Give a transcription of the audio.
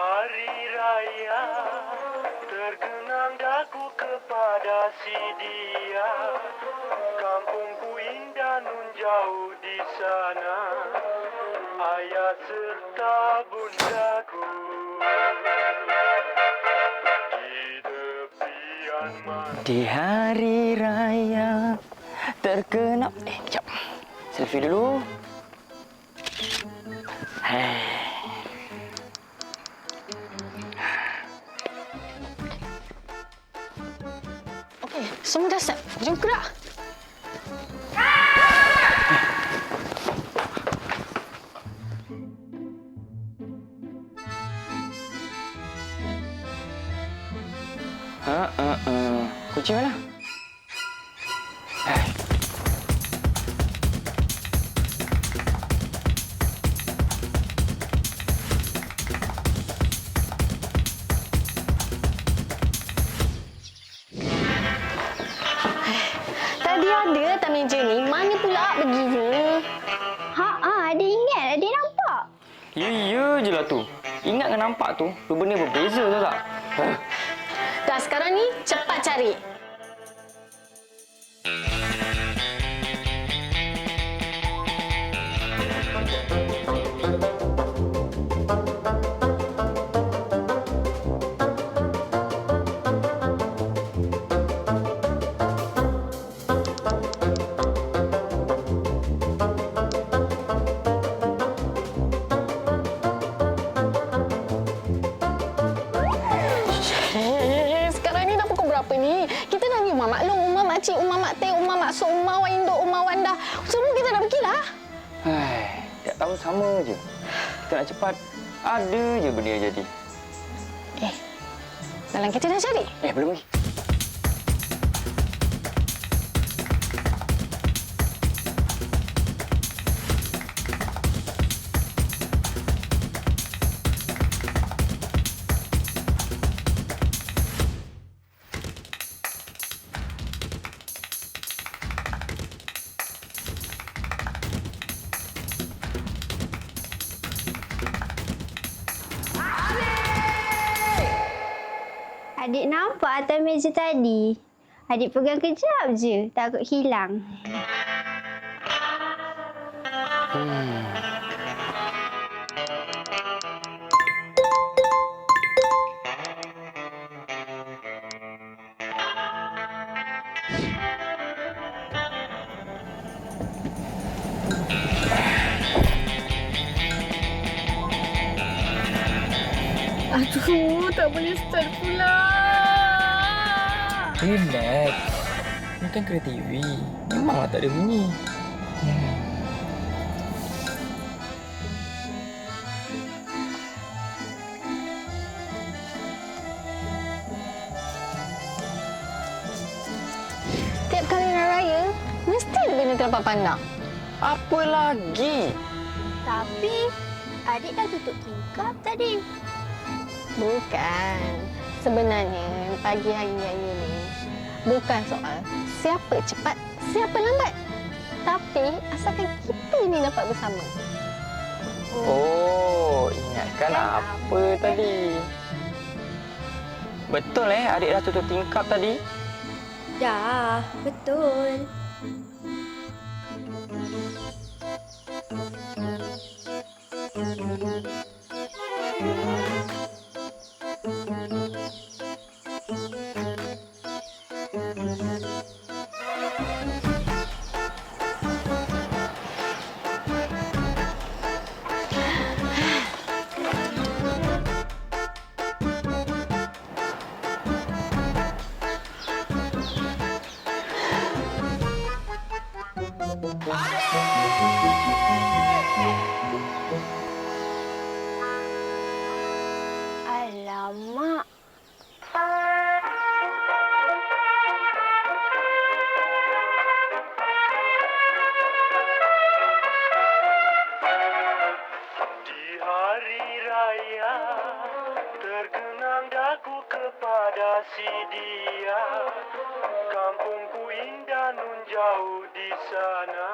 hari raya tergenang daku kepada si dia. Kampungku indah nun jauh di sana, ayah serta bundaku di tepian mana. Di hari raya terkenal. Kejap. Selfie dulu. Okey, semua dah siap. Jom gerak. Kunci mana? Tadi ada atas meja ni. Mana pula begini? Adik ingat. Adik nampak. Ya je lah tu. Ingat dengan nampak tu, dua benda berbeza tahu tak? Dah sekarang ni, cepat cari. Sekarang ni dah pukul berapa ni? Kita dah ni Umar Maklum, Umar Makcik, Umar Mak Teh, Umar Maksud, Umar Waindo, Umar Wanda. Semua kita dah pergilah. Tiap tahun sama je. Kita nak cepat, ada je benda yang jadi. Dalam kita dah cari. Belum lagi. Adik nampak atas meja tadi. Adik pegang kejap je. Takut hilang. Aduh, tak boleh start pula. Relax. Ini kan kereta TV. Memanglah tak ada bunyi. Tiap kali nak raya, mesti ada benda terlepas pandang. Apa lagi? Tapi adik dah tutup tingkap tadi. Bukan. Sebenarnya, pagi hari raya ni bukan soal siapa cepat, siapa lambat. Tapi asalkan kita ni dapat bersama. Oh, ingatkan apa tadi? Betul adik dah tutup tingkap tadi? Dah, betul. Alamak. Di hari raya tergenang daku kepada si dia. Kampungku indah nun jauh di sana,